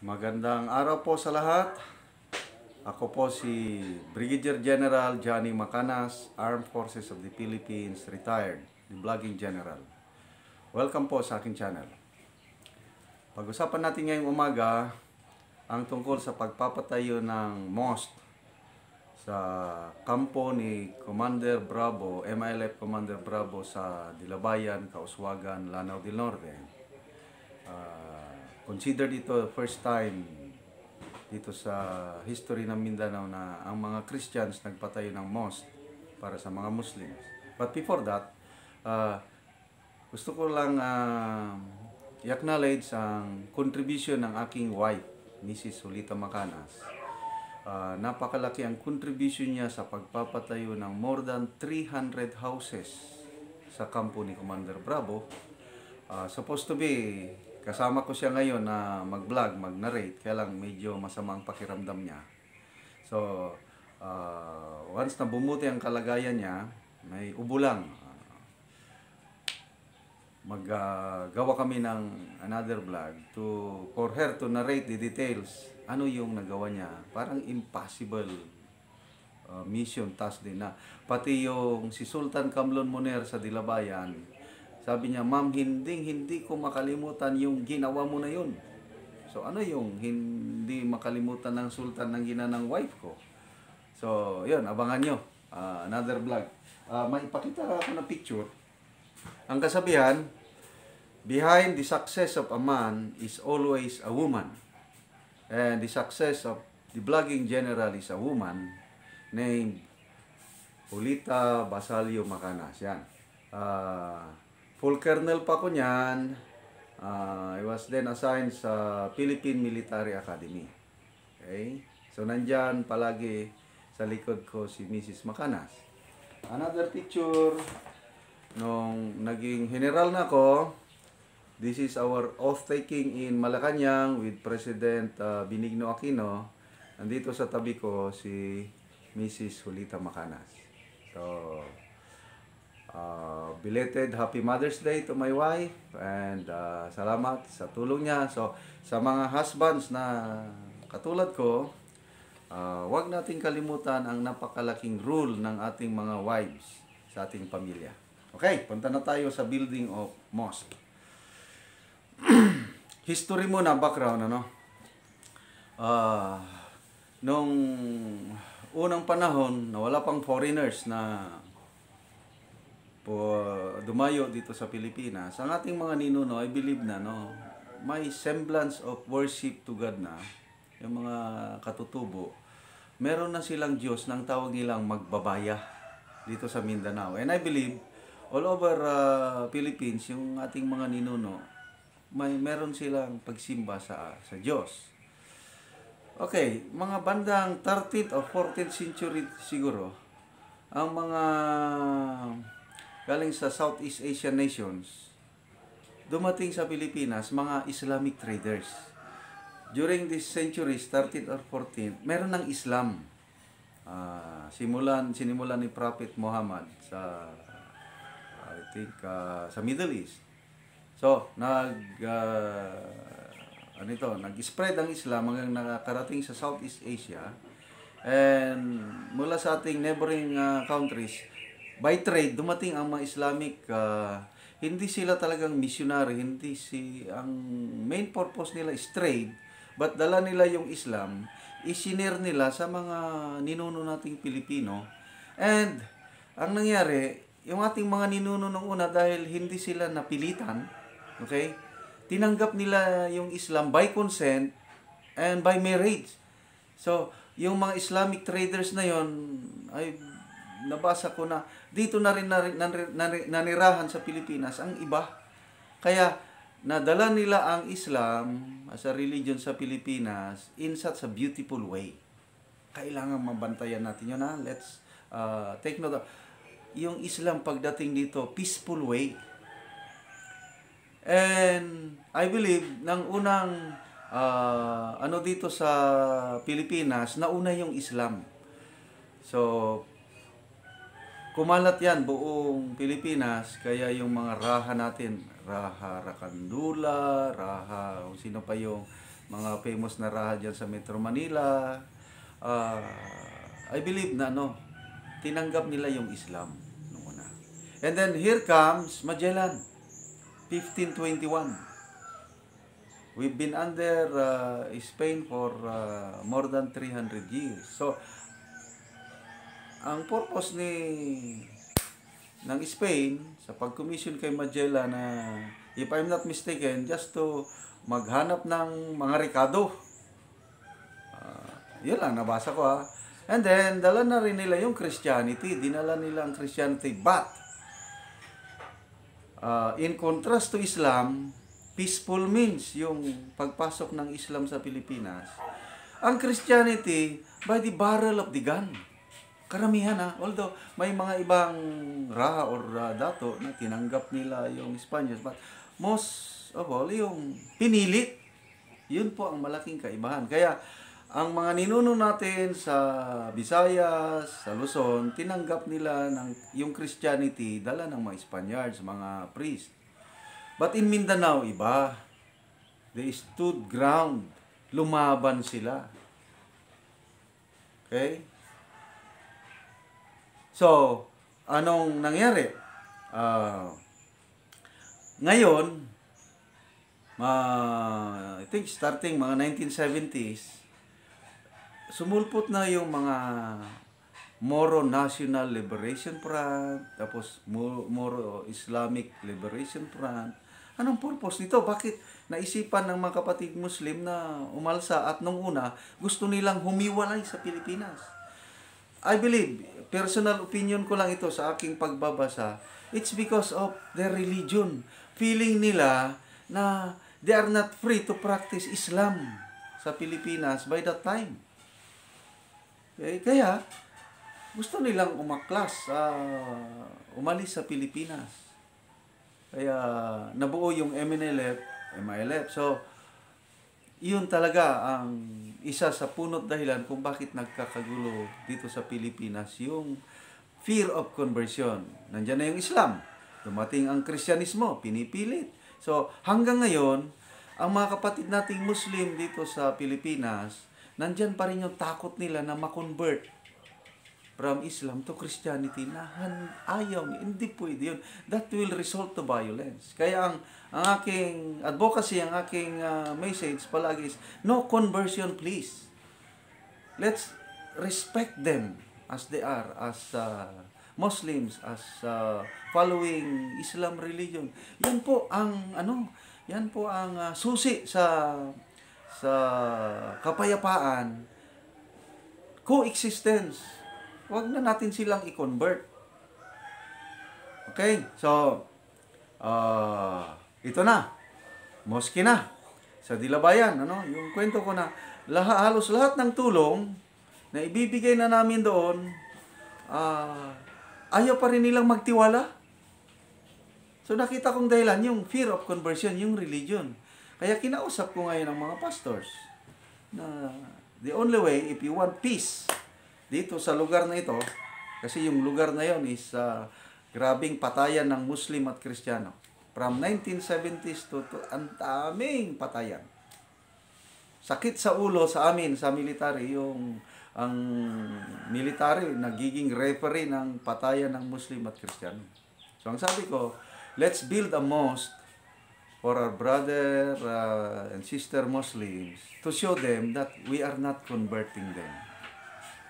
Magandang araw po sa lahat. Ako po si Brigadier General Johnny Macanas, Armed Forces of the Philippines, retired, the Vlogging General. Welcome po sa aking channel. Pag-usapan natin ngayong umaga ang tungkol sa pagpapatayo ng mosque sa kampo ni Commander Bravo, MILF Commander Bravo sa Dilabayan, Kauswagan, Lanao del Norte. Considered ito first time dito sa history ng Mindanao na ang mga Christians nagpatayo ng mosque para sa mga Muslims. But before that, gusto ko lang i-acknowledge ang contribution ng aking wife, Mrs. Julita Macanas. Napakalaki ang contribution niya sa pagpapatayo ng more than 300 houses sa kampo ni Commander Bravo. Supposed to be, kasama ko siya ngayon na mag-vlog, mag-narrate, kaya lang medyo masamang pakiramdam niya. So, once na bumuti ang kalagayan niya, may ubo lang. Maggawa kami ng another vlog for her to narrate the details. Ano yung nagawa niya? Parang impossible mission task din na. Pati yung si Sultan Kamlon Moner sa Dilabayan, sabi niya, "Ma'am, hindi ko makalimutan yung ginawa mo na yun." So, ano yung hindi makalimutan ng Sultan ng gina ng wife ko? So, yun, abangan nyo. Another vlog. May ipakita ako ng picture. Ang kasabihan, behind the success of a man is always a woman. And the success of the Vlogging General is a woman named Julita Basalio Macanas. Yan. Full colonel pa ko niyan. I was then assigned sa Philippine Military Academy. Okay? So, nandyan palagi sa likod ko si Mrs. Macanas. Another picture, nung naging general na ako, this is our oath-taking in Malacanang with President Benigno Aquino. Nandito sa tabi ko si Mrs. Julita Macanas. So, belated Happy Mother's Day to my wife and salamat sa tulong niya. So, sa mga husbands na katulad ko, wag nating kalimutan ang napakalaking role ng ating mga wives sa ating pamilya. Okay, punta na tayo sa building of mosque. History muna, background, ano? Nung unang panahon na wala pang foreigners na dumayo dito sa Pilipinas, ang ating mga ninuno, I believe na, no, may semblance of worship to God na, yung mga katutubo, meron na silang Diyos nang tawag nilang magbabaya dito sa Mindanao. And I believe, all over Philippines, yung ating mga ninuno, meron silang pagsimba sa Diyos. Okay, mga bandang 13th or 14th century siguro, ang mga galing sa Southeast Asian nations, dumating sa Pilipinas, mga Islamic traders. During these centuries, 13th or 14th, meron ng Islam. Sinimulan ni Prophet Muhammad sa, I think, sa Middle East. So, nag-spread ang Islam hanggang nakarating sa Southeast Asia. And mula sa ating neighboring countries, by trade, dumating ang mga Islamic, hindi sila talagang missionary, ang main purpose nila is trade, but dala nila yung Islam, isinir nila sa mga ninuno nating Pilipino. And, ang nangyari, yung ating mga ninuno nung una, dahil hindi sila napilitan, okay, tinanggap nila yung Islam by consent and by marriage. So, yung mga Islamic traders na yon, ay nabasa ko na dito na rin nanirahan sa Pilipinas ang iba. Kaya nadala nila ang Islam as a religion sa Pilipinas in such a beautiful way. Kailangan mabantayan natin yun, ha? Let's take note of yung Islam pagdating dito, peaceful way. And I believe nang unang dito sa Pilipinas, nauna yung Islam. So, kumalat yan buong Pilipinas, kaya yung mga raha natin, Raha Rakandula, Raha, sino pa yung mga famous na raha dyan sa Metro Manila. Ah, I believe na tinanggap nila yung Islam nung una. And then here comes Magellan, 1521. We've been under Spain for more than 300 years. So, ang purpose ng Spain sa pag-commission kay Magellan na, if I'm not mistaken, just to maghanap ng mga rekado. Yun lang, nabasa ko ha. And then, dala na rin nila yung Christianity. Dinala nila ang Christianity. But, in contrast to Islam, peaceful means yung pagpasok ng Islam sa Pilipinas. Ang Christianity, by the barrel of the gun. Karamihan ha. Although, may mga ibang raha or dato na tinanggap nila yung Spaniards. But most of all, yung pinilit. Yun po ang malaking kaibahan. Kaya, ang mga ninuno natin sa Visayas, sa Luzon, tinanggap nila yung Christianity, dala ng mga Spaniards, mga priest. But in Mindanao, iba. They stood ground. Lumaban sila. Okay? So, anong nangyari? Ngayon, I think starting mga 1970s, sumulpot na yung mga Moro National Liberation Front, tapos Moro Islamic Liberation Front. Anong purpose nito? Bakit naisipan ng mga kapatid Muslim na umalsa at nung una, gusto nilang humiwalay sa Pilipinas? I believe, personal opinion ko lang ito sa aking pagbabasa, it's because of their religion. Feeling nila na they are not free to practice Islam sa Pilipinas by that time. Okay? Kaya, gusto nilang umaklas, umalis sa Pilipinas. Kaya, nabuo yung MILF. So, yun talaga ang isa sa punot dahilan kung bakit nagkakagulo dito sa Pilipinas, yung fear of conversion. Nandiyan na yung Islam. Dumating ang Kristyanismo, pinipilit. So, hanggang ngayon, ang mga kapatid nating Muslim dito sa Pilipinas, nandiyan pa rin yung takot nila na makonvert from Islam to Christianity na ayaw, hindi pwede yun. That will result to violence. Kaya ang aking advocacy, ang aking message palagi is, no conversion please. Let's respect them as they are, as Muslims, as following Islam religion. Yan po ang susi sa kapayapaan, coexistence. Huwag na natin silang i-convert. Okay? So, ito na. Mosque na. Sa Dilabayan, yung kwento ko na halos lahat ng tulong na ibibigay na namin doon, ayaw pa rin nilang magtiwala. So, nakita kong dahilan yung fear of conversion, yung religion. Kaya kinausap ko ngayon ang mga pastors na the only way, if you want peace, dito sa lugar na ito, kasi yung lugar na yon is grabing patayan ng Muslim at Kristiyano. From 1970s to ang daming patayan. Sakit sa ulo sa amin, sa military, ang military nagiging referee ng patayan ng Muslim at Kristiyano. So ang sabi ko, let's build a mosque for our brother and sister Muslims to show them that we are not converting them.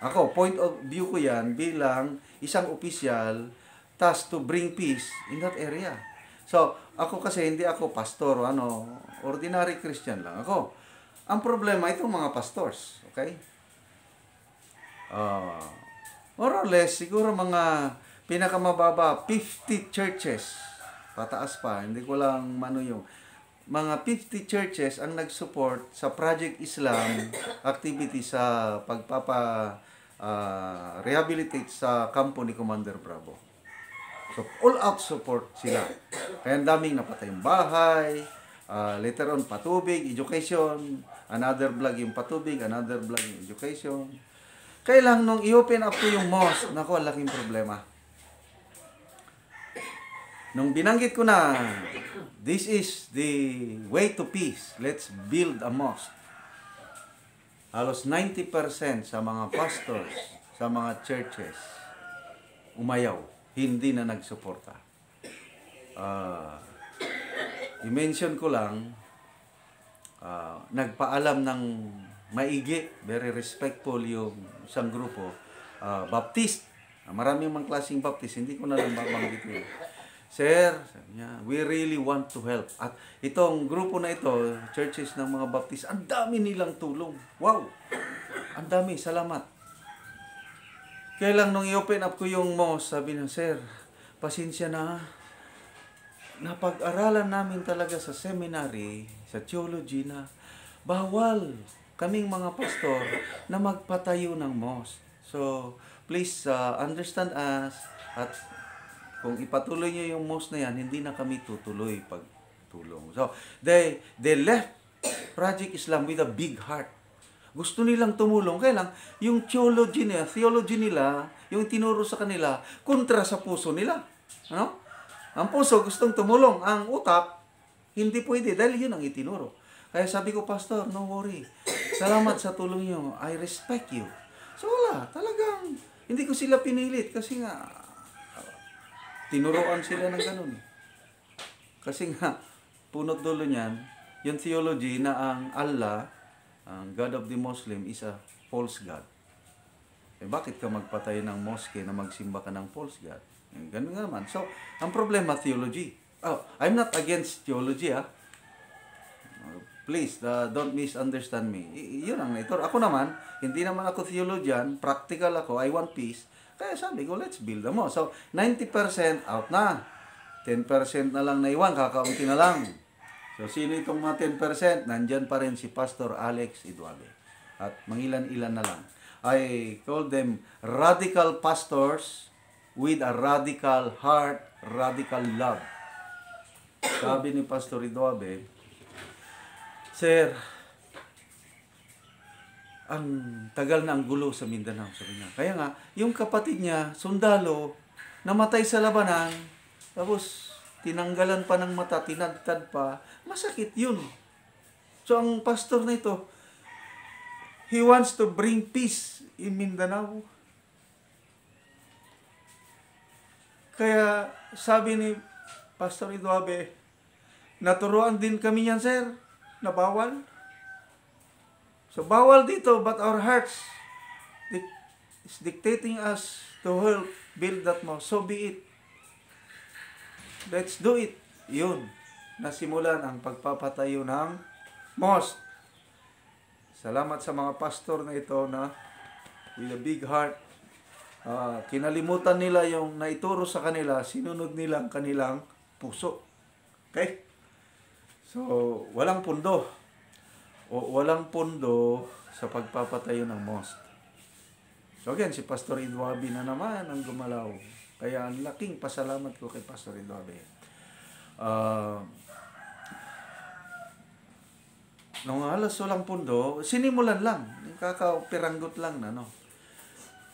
Ako, point of view ko yan bilang isang opisyal tasked to bring peace in that area. So, ako kasi hindi ako pastor o ordinary Christian lang ako. Ang problema itong mga pastors, okay? More or less, siguro mga pinakamababa, 50 churches. Pataas pa, hindi ko lang yung mga 50 churches ang nag-support sa Project Islam activity sa rehabilitate sa kampo ni Commander Bravo. So, all-out support sila. Kaya ang daming napatayong bahay, later on, patubig, education, another vlog yung patubig, another vlog yung education. Kaya lang, nung i-open up ko yung mosque, naku, laking problema. Nung binanggit ko na, this is the way to peace, let's build a mosque. halos 90% sa mga pastors, sa mga churches, umayaw, hindi na nagsuporta. I-mention ko lang, nagpaalam ng maigi, very respectful yung isang grupo, Baptist. Maraming mga klaseng Baptist, hindi ko na lang mabanggit yun. Sir, sabi niya, we really want to help. At itong grupo na ito, churches ng mga Baptist, ang dami nilang tulong. Wow! Ang dami, salamat. Kaya lang nung i-open up ko yung mosque, sabi niya, Sir, pasensya na. Napag-aralan namin talaga sa seminary, sa theology na bawal kaming mga pastor na magpatayo ng mosque. So, please understand us at kung ipatuloy niyo yung mosque na yan, hindi na kami tutuloy pagtulong. So, they left Project Islam with a big heart. Gusto nilang tumulong. Kaya lang, yung theology nila, yung tinuro sa kanila, kontra sa puso nila. Ano? Ang puso gustong tumulong. Ang utak, hindi pwede dahil yun ang itinuro. Kaya sabi ko, Pastor, no worry. Salamat sa tulong niyo. I respect you. So wala, talagang hindi ko sila pinilit kasi nga tinuruan sila ng ganun. Kasi nga, punot dulo niyan, yung theology na ang Allah, ang God of the Muslim, is a false God. Eh bakit ka magpatay ng mosque na magsimba ka ng false God? Ganun nga naman. So, ang problema, theology. Oh, I'm not against theology, Please, don't misunderstand me. Yun ang ito. Ako naman, hindi naman ako theologian, practical ako, I want peace. Kaya sabi ko, let's build them all. So, 90% out na. 10% na lang naiwan, kakaunti na lang. So, sino itong mga 10%? Nandyan pa rin si Pastor Alex Idwabe. At mangilan-ilan na lang. I call them radical pastors with a radical heart, radical love. Sabi ni Pastor Idwabe, Sir, ang tagal na ang gulo sa Mindanao, sabi niya. Kaya nga, yung kapatid niya, sundalo, namatay sa labanan, tapos tinanggalan pa ng mata, tinagtad pa, masakit yun. So, ang pastor na ito, he wants to bring peace in Mindanao. Kaya, sabi ni Pastor Idwabe, naturuan din kami yan, sir, na bawal. So, bawal dito, but our hearts is dictating us to help build that mosque. So be it. Let's do it. Yun. Nasimulan ang pagpapatayo ng mosque. Salamat sa mga pastor na ito na with a big heart. Kinalimutan nila yung naituro sa kanila, sinunod nila ang kanilang puso. Okay? So, walang pundo. Walang pundo sa pagpapatayo ng mosque. So again, si Pastor Idwabe na naman ang gumalaw. Kaya ang laking pasalamat ko kay Pastor Idwabe. Nung halos walang pundo, sinimulan lang. Kakapiranggot lang na, no?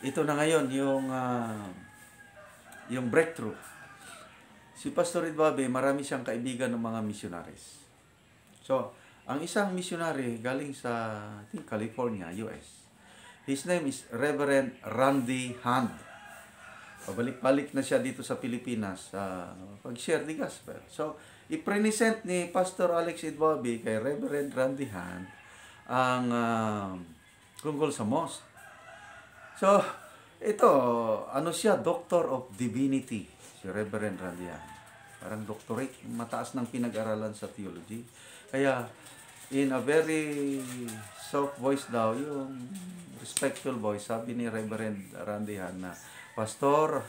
Ito na ngayon, yung breakthrough. Si Pastor Idwabe, marami siyang kaibigan ng mga missionaries. So, ang isang missionary galing sa California, US. His name is Reverend Randy Hand. Pabalik-balik na siya dito sa Pilipinas pag-share the gospel. So, i-present ni Pastor Alex Idwabe kay Reverend Randy Hand ang tungkol sa mosque. So, ito, siya, Doctor of Divinity, si Reverend Randy Hand. Parang doctorate, mataas ng pinag-aralan sa theology. Kaya, in a very soft voice daw, yung respectful voice, sabi ni Reverend Randy Han na, Pastor,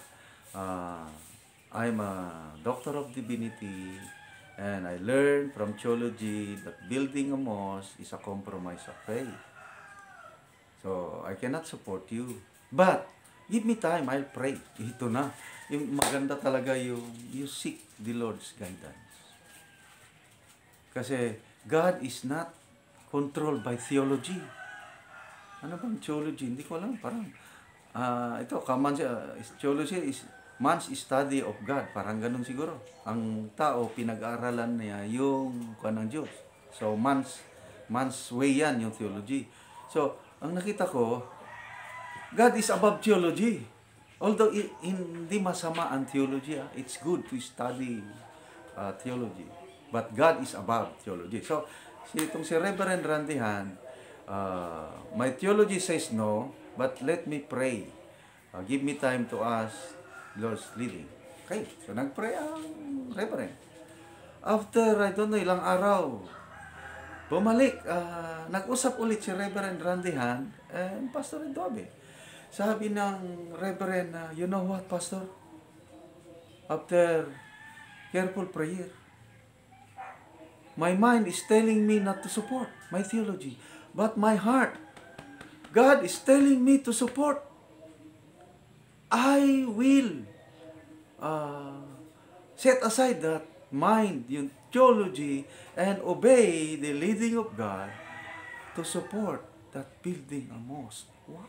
I'm a Doctor of Divinity and I learned from theology that building a mosque is a compromise of faith. So, I cannot support you. But, give me time, I'll pray. Ito na. Yung maganda talaga yung you seek the Lord's guidance. Kasi, God is not controlled by theology. Ano bang theology? Hindi ko alam. Parang, theology is man's study of God. Parang ganun siguro. Ang tao, pinag-aaralan niya yung kuwan ng Diyos. So, man's way yan, yung theology. So, ang nakita ko, God is above theology. Although hindi masama ang theology, it's good to study theology. But God is above theology. So, itong si Reverend Randihan, my theology says no, but let me pray. Give me time to ask Lord's leading. Okay, so nagpray ang Reverend. After, I don't know, ilang araw, bumalik, nag-usap ulit si Reverend Randihan and Pastor Adobe. Sabi ng Reverend, you know what, Pastor? After careful prayer, my mind is telling me not to support my theology. But my heart, God is telling me to support. I will set aside that mind, yung theology, and obey the leading of God to support that building a mosque. Wow.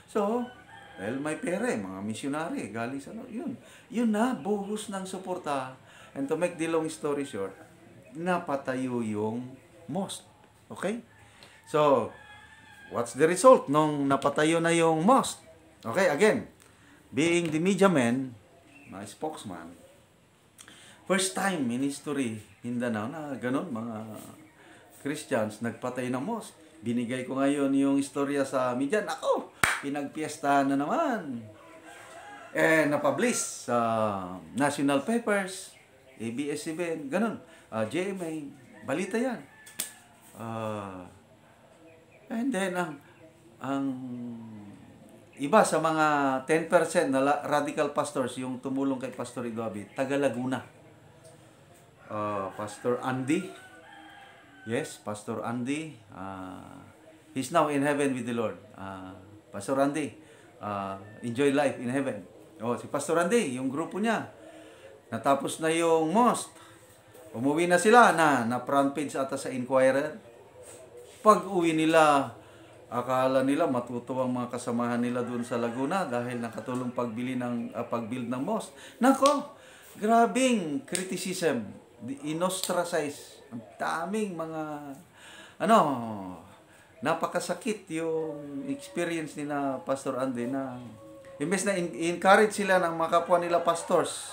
So, dahil may pere, mga misyonary, galing sa yun. Yun na, buhos ng suporta. And to make the long story short, napatayo yung mosque. Okay? So, what's the result nung napatayo na yung mosque? Okay, again, being the media man, my spokesman, first time in history, Mindanao, na ganun, mga Christians, nagpatay ng mosque. Binigay ko ngayon yung istorya sa media. Ako, pinagpiestahan na naman. Na-publish sa national papers, ABS-CBN, ganun. GMA, balita yan. And then, ang iba sa mga 10% na radical pastors, yung tumulong kay Pastor Idoabi, taga Laguna. Pastor Andy. Yes, Pastor Andy. He's now in heaven with the Lord. Pastor Andy, enjoy life in heaven. Si Pastor Andy, yung grupo niya, natapos na yung mosque. Umuwi na sila na front page ata sa Inquirer. Pag uwi nila, akala nila matutuwa ang mga kasamahan nila doon sa Laguna dahil nakatulong pag-build ng mosque. Nako, grabing criticism, inostracize. Ang daming mga, napakasakit yung experience ni na Pastor Andy na imbes na encourage sila ng mga kapwa nila pastors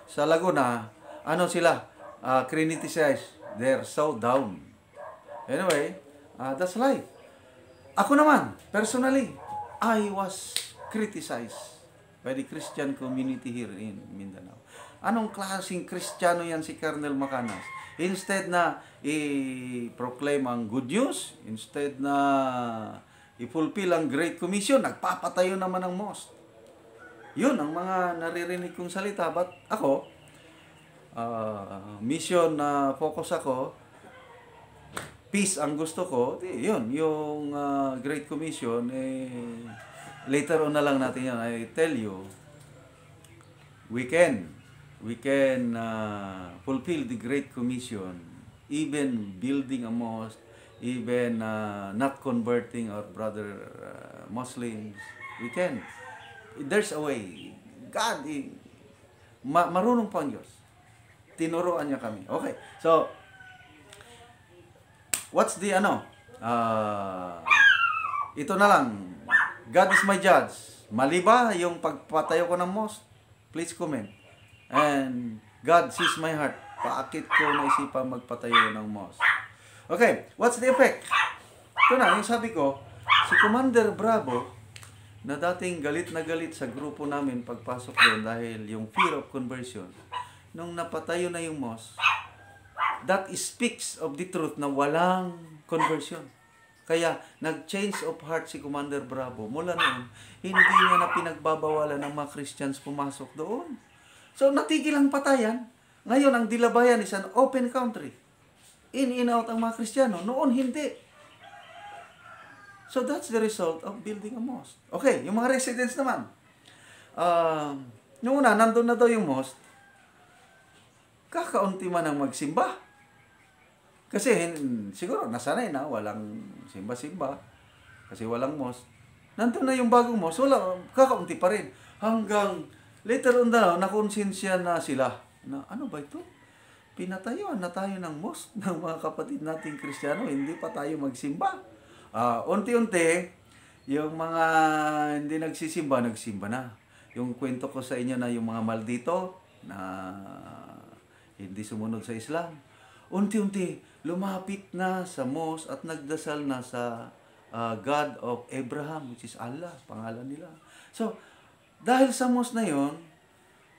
sa Laguna, criticize. They're so down. Anyway, that's life. Ako naman, personally, I was criticized by the Christian community here in Mindanao. Anong klaseng Kristiyano yan si Colonel Macanas? Instead na i-proclaim ang good news, instead na i-fulfill ang Great Commission, nagpapatayo naman ng mosque. Yun ang mga naririnig kong salita. But ako, mission na focus ako, peace ang gusto ko, yun, yung Great Commission, later on na lang natin yan. I tell you, we can fulfill the Great Commission, even building a mosque, even not converting our brother Muslims. We can. There's a way. God, marunong pa ang Diyos. Tinuruan niya kami. Okay, so, what's the ito na lang. God is my judge. Mali ba yung pagpatayo ko ng mosque? Please comment. And God sees my heart. Bakit ko naisipan magpatayo ng mosque? Okay, what's the effect? Ito na, yung sabi ko, si Commander Bravo, na dating galit na galit sa grupo namin pagpasok doon dahil yung fear of conversion, nung napatayo na yung mosque, that speaks of the truth na walang conversion. Kaya, nag-change of heart si Commander Bravo. Mula noon, hindi niya na pinagbabawalan ng mga Christians pumasok doon. So, natigil ang patayan. Ngayon, ang Dilabayan is an open country. In out ang mga Kristiyano. Noon, hindi. So, that's the result of building a mosque. Okay, yung mga residents naman. Yung una, nandun na daw yung mosque. Kakaunti man ang magsimba. Kasi siguro nasanay na walang simba-simba kasi walang mosque. Nandun na yung bagong mosque, wala, kakaunti pa rin. Hanggang later on na nakonsensya na sila na ano ba ito? Pinatayuan na tayo ng mosque ng mga kapatid nating Kristiyano, hindi pa tayo magsimba. Unti-unti, yung mga hindi nagsisimba, nagsimba na. Yung kwento ko sa inyo na yung mga maldito na hindi sumunod sa Islam, unti-unti lumapit na sa mosque at nagdasal na sa God of Abraham, which is Allah, pangalan nila. So, dahil sa mosque na yon,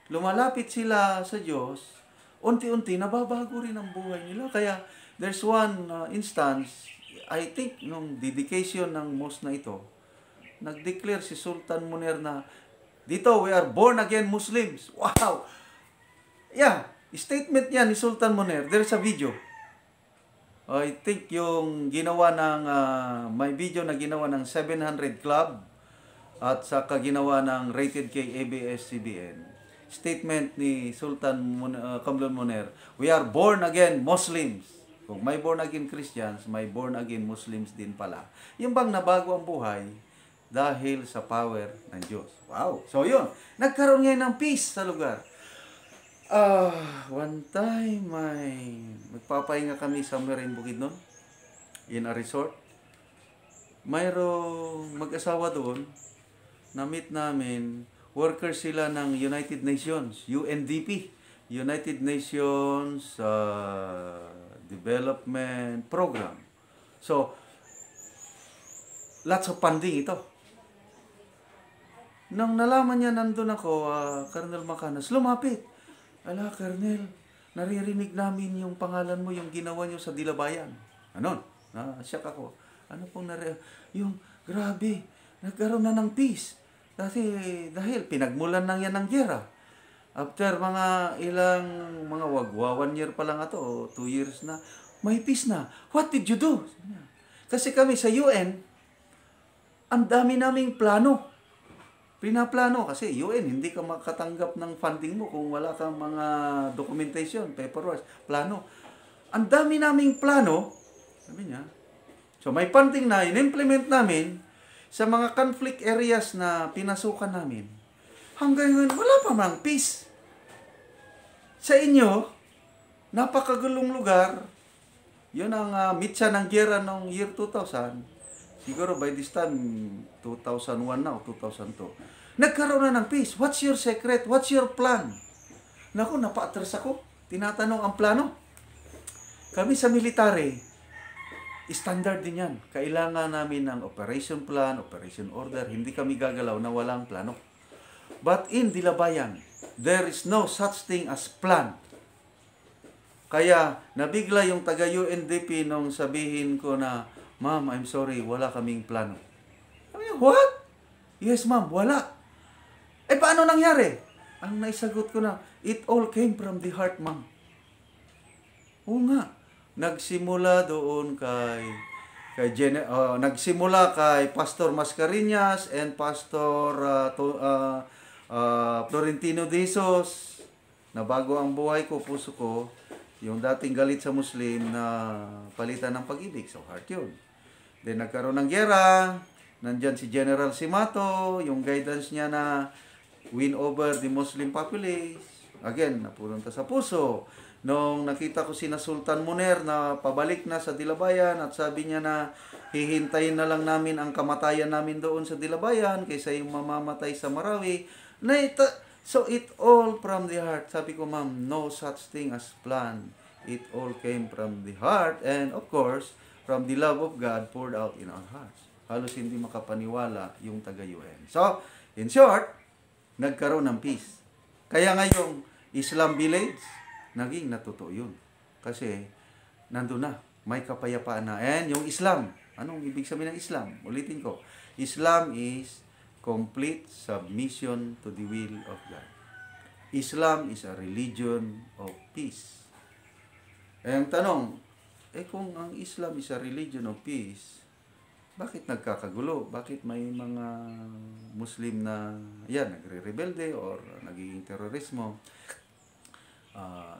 lumalapit sila sa Diyos, unti-unti nababago rin ang buhay nila. Kaya there's one instance, I think nung dedication ng mosque na ito, nag-declare si Sultan Munir na, dito we are born again Muslims. Wow! Yeah, statement niya ni Sultan Munir. There's a video. I think yung ginawa ng, may video na ginawa ng 700 Club at saka ginawa ng Rated K ABS-CBN. Statement ni Sultan Kamlun Munir, we are born again Muslims. Kung may born again Christians, may born again Muslims din pala. Yung bang nabago ang buhay dahil sa power ng Diyos. Wow! So yun, nagkaroon ngayon ng peace sa lugar. One time, magpapahinga kami somewhere in Bukidnon, in a resort. Mayroong mag-asawa doon, na-meet namin, workers sila ng United Nations, UNDP, United Nations Development Program. So, lots of funding ito. Nang nalaman niya nandun ako, Colonel Macanas, lumapit. Ala, Colonel, naririnig namin yung pangalan mo, yung ginawa niyo sa Dilabayan. Anon, na-shock ako. Ano pong yung, grabe, nagkaroon na ng peace. Dahil pinagmulan lang yan ng giyera. After mga ilang, mga wagwa, 1 year pa lang ito, o 2 years na, may peace na. What did you do? Kasi kami sa UN, ang dami naming plano. Pinaplano kasi UN, hindi ka makatanggap ng funding mo kung wala kang mga documentation, paperwork, plano. Ang dami naming plano, sabi niya. So may funding na in-implement namin sa mga conflict areas na pinasukan namin. Hanggang ngayon, wala pa mang peace. Sa inyo, napakagulong lugar. Yun ang mitsa ng giyera noong year 2000. Siguro by this time, 2001 na o 2002. Nagkaroon na ng peace. What's your secret? What's your plan? Naku, napa-atras ako. Tinatanong ang plano. Kami sa military, standard din yan. Kailangan namin ng operation plan, operation order. Hindi kami gagalaw na walang plano. But in Dilabayan, there is no such thing as plan. Kaya nabigla yung taga-UNDP nung sabihin ko na, Ma'am, I'm sorry, wala kaming plano. Sabi niya, what? Yes, ma'am, wala. Paano nangyari? Ang naisagot ko na, it all came from the heart, ma'am. Oo nga. Nagsimula doon nagsimula kay Pastor Mascareñas and Pastor Florentino Dizos. Nabago ang buhay ko, puso ko, yung dating galit sa Muslim na palitan ng pag-ibig. So, heart yun. Then, nagkaroon ng giyera. Nandyan si General Simato, yung guidance niya na win over the Muslim populace. Again, napunta sa puso. Nung nakita ko sina Sultan Munir na pabalik na sa Dilabayan at sabi niya na hihintayin na lang namin ang kamatayan namin doon sa Dilabayan kaysa yung mamamatay sa Marawi. So, it all from the heart. Sabi ko, ma'am, no such thing as plan. It all came from the heart and, of course, from the love of God poured out in our hearts. Halos hindi makapaniwala yung taga-UN. So, in short, nagkaroon ng peace. Kaya ngayong Islam Village, naging natutuo yun. Kasi, nandun na, may kapayapaan na. And yung Islam, anong ibig sabihin ng Islam? Ulitin ko, Islam is complete submission to the will of God. Islam is a religion of peace. Ang tanong, kung ang Islam is a religion of peace, bakit nagkakagulo? Bakit may mga Muslim na nagre-rebelde or nagiging terorismo?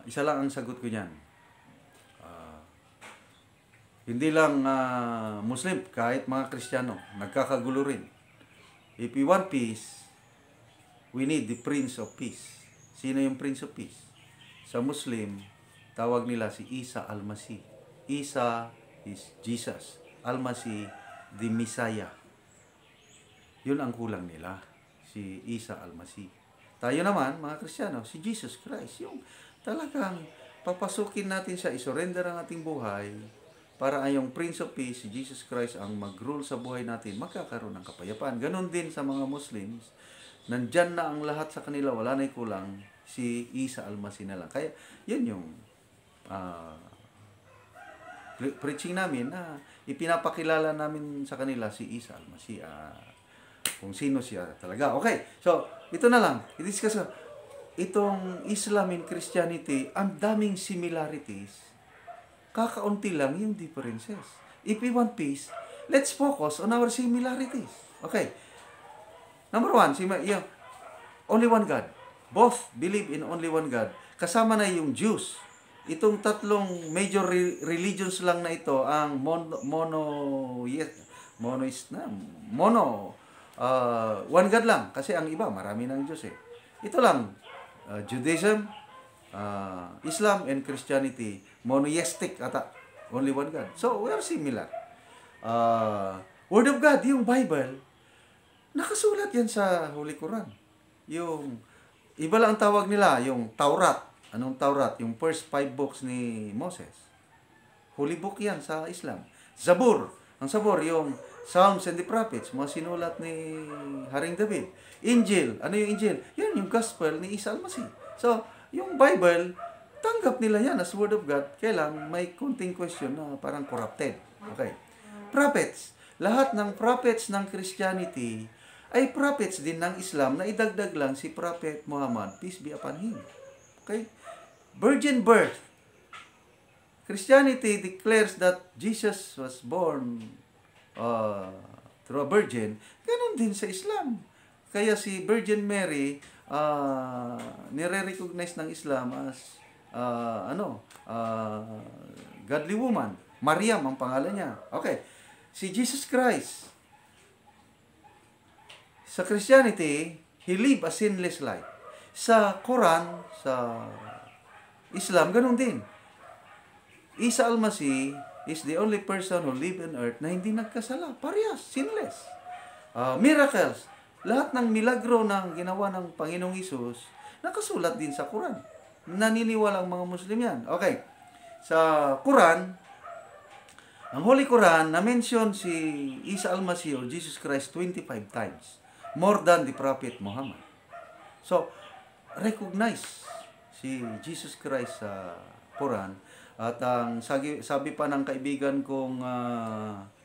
Isa lang ang sagot ko niyan. Hindi lang Muslim, kahit mga Kristiyano, nagkakagulo rin. If we want peace, we need the Prince of Peace. Sino yung Prince of Peace? Sa Muslim, tawag nila si Isa al-Masih. Isa is Jesus. Al-Masih the Messiah. Yun ang kulang nila, si Isa Almasih. Tayo naman, mga Kristiyano, si Jesus Christ. Yung talagang papasukin natin siya, isurrender ang ating buhay, para ang yung Prince of Peace, si Jesus Christ, ang mag-rule sa buhay natin, magkakaroon ng kapayapaan. Ganon din sa mga Muslims. Nandyan na ang lahat sa kanila, wala na'y kulang, si Isa Almasih na lang. Kaya, yun yung preaching namin na ipinapakilala namin sa kanila si Isa Almasih, kung sino siya talaga. Okay, so, ito na lang. I-discuss itong Islam and Christianity, ang daming similarities, kakaunti lang yung differences. If we want peace, let's focus on our similarities. Okay. Number one, only one God. Both believe in only one God. Kasama na yung Jews. Itong tatlong major religions lang na ito, ang one God lang. Kasi ang iba, marami ng Diyos eh. Ito lang, Judaism, Islam, and Christianity, monotheistic ata. Only one God. So, we are similar. Word of God, yung Bible, nakasulat yan sa Holy Quran. Yung, iba lang ang tawag nila, yung Taurat. Anong Taurat? Yung first 5 books ni Moses. Holy book yan sa Islam. Zabur. Ang Zabur, yung Psalms and the Prophets, mga sinulat ni Haring David. Injil. Ano yung Injil? Yan yung Gospel ni Isa Almasih. So, yung Bible, tanggap nila yan as Word of God. Kailang may kunting question na parang corrupted. Okay. Prophets. Lahat ng prophets ng Christianity ay prophets din ng Islam na idagdag lang si Prophet Muhammad, peace be upon him. Okay? Virgin birth. Christianity declares that Jesus was born through a virgin. Ganon din sa Islam. Kaya si Virgin Mary, nire-recognize ng Islam as godly woman. Mariam ang pangalan niya. Okay. Si Jesus Christ, sa Christianity, he lived a sinless life. Sa Quran, sa Islam, ganun din. Isa Almasih is the only person who lived on earth na hindi nagkasala. Parehas, sinless. Miracles. Lahat ng milagro na ginawa ng Panginoong Hesus, nakasulat din sa Quran. Naniniwala ang mga Muslim yan. Okay. Sa Quran, ang Holy Quran, na-mention si Isa Almasih or Jesus Christ 25 times. More than the Prophet Muhammad. So, recognize si Jesus Christ sa Quran. At ang sabi pa ng kaibigan kong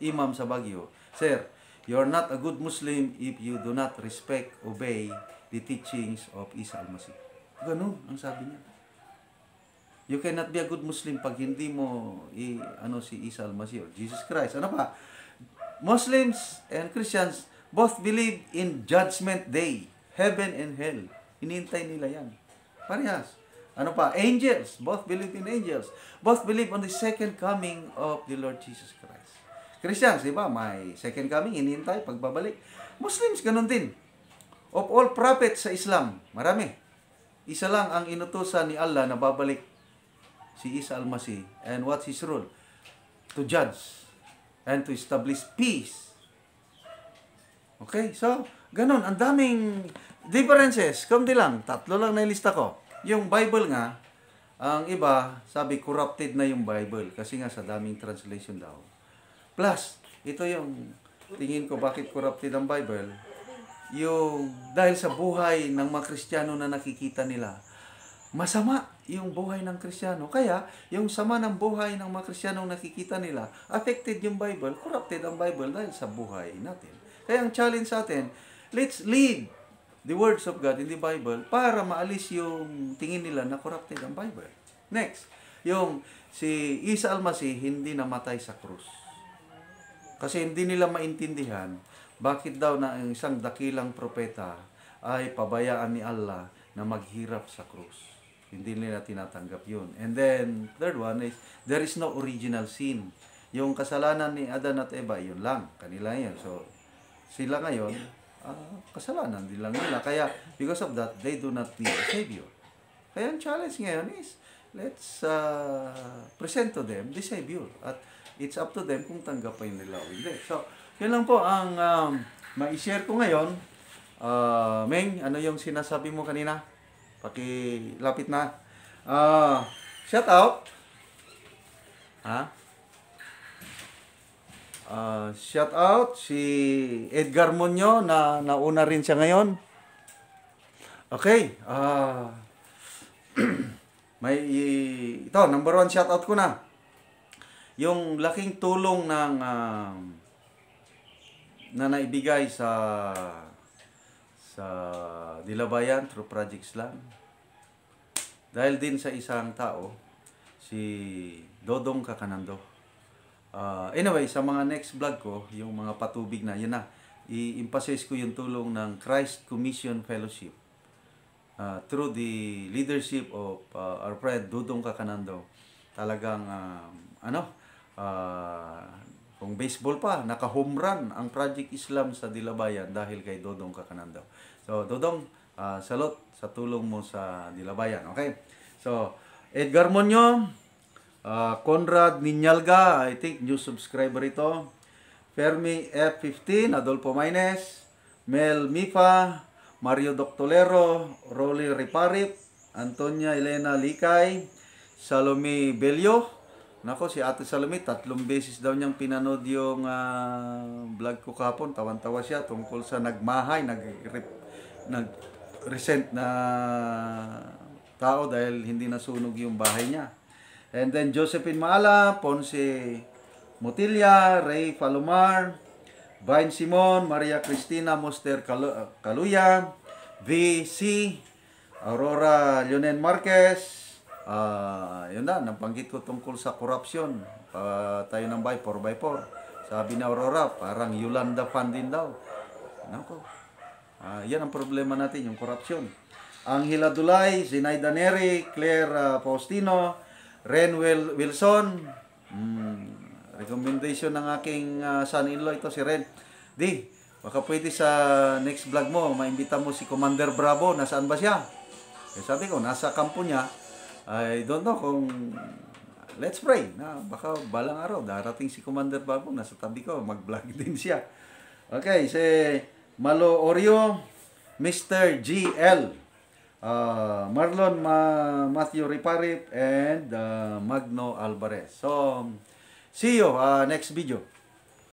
imam sa Baguio, Sir, you're not a good Muslim if you do not respect, obey the teachings of Isa Almasih. Ganun ang sabi niya. You cannot be a good Muslim pag hindi mo si Isa Almasih or Jesus Christ. Ano pa? Muslims and Christians both believe in Judgment Day, heaven and hell. Hinihintay nila yan. Parehas. Ano pa? Angels. Both believe in angels. Both believe on the second coming of the Lord Jesus Christ. Christians, di ba? May second coming, hinihintay, pagbabalik. Muslims, ganun din. Of all prophets sa Islam, marami. Isa lang ang inutusan ni Allah na babalik, si Isa Almasih. And what's his role? To judge and to establish peace. Okay? So, ganun. Ang daming differences. Kunti lang. 3 lang na ilista ko. Yung Bible nga, ang iba, sabi, corrupted na yung Bible. Kasi nga sa daming translation daw. Plus, ito yung tingin ko bakit corrupted ang Bible. Yung dahil sa buhay ng mga Kristiyano na nakikita nila, masama yung buhay ng Kristiyano. Kaya, yung sama ng buhay ng mga Kristiyano nakikita nila, affected yung Bible, corrupted ang Bible dahil sa buhay natin. Kaya ang challenge sa atin, let's lead the words of God in the Bible para maalis yung tingin nila na corrupted ang Bible. Next, yung si Isa Almasih hindi namatay sa krus. Kasi hindi nila maintindihan bakit daw na ang isang dakilang propeta ay pabayaan ni Allah na maghirap sa krus. Hindi nila tinatanggap yun. And then, third one is, there is no original sin. Yung kasalanan ni Adan at Eva, yun lang. Kanila yan. So, sila ngayon, kasalanan din lang nila. Kaya, because of that, they do not need a Savior. Kaya ang challenge ngayon is, let's present to them the Savior. At it's up to them kung tanggapin nila o hindi. So, yun lang po ang ma-share ko ngayon. Meng, ano yung sinasabi mo kanina? Pakilapit na. Shout out. Ha? Shout out si Edgar Monyo na nauna rin siya ngayon. Okay. May ito, number 1 shout out ko na. Yung laking tulong ng na naibigay sa Dilabayan through Project Islam. Dahil din sa isang tao, si Dodong Kakanando. Anyway, sa mga next vlog ko, yung mga patubig na, yun na, i-emphasize ko yung tulong ng Christ Commission Fellowship through the leadership of our friend Dodong Kakanando. Talagang, kung baseball pa, naka-home run ang Project Islam sa Dilabayan dahil kay Dodong Kakanando. So, Dodong, salute sa tulong mo sa Dilabayan. Okay? So, Edgar Monyo, Conrad Ninyalga, I think new subscriber ito. Fermi F15, Adolfo Maines, Mel Mifa, Mario Doctolero, Rolly Riparip, Antonia Elena Likay, Salome Bello. Nako, si Ate Salome, 3 beses daw niyang pinanood yung vlog ko kahapon. Tawan-tawa siya tungkol sa nagmahay, nag-resent na tao dahil hindi nasunog yung bahay niya. And then Josephine Maala, Ponce Motilla, Ray Palomar, Vine Simon, Maria Cristina Moster Caluya, VC, Aurora Leonen Marquez. Yun na, nabanggit ko tungkol sa korupsyon. Tayo ng 4x4. Sabi na Aurora, parang Yolanda fan din daw. Nako. Yan ang problema natin, yung korupsyon. Angela Dulay, Zinaida Neri, Claire Faustino, Ren Wilson. Recommendation ng aking son-in-law ito, si Ren. Baka pwede sa next vlog mo, maimbita mo si Commander Bravo. Nasaan ba siya? Sabi ko, nasa kampo niya. I don't know kung let's pray na baka balang araw darating si Commander Bravo, nasa tabi ko, mag-vlog din siya. Okay, si Malo Oreo, Mr. GL, Marlon Matthew Riparip, and Magno Alvarez. So, see you next video.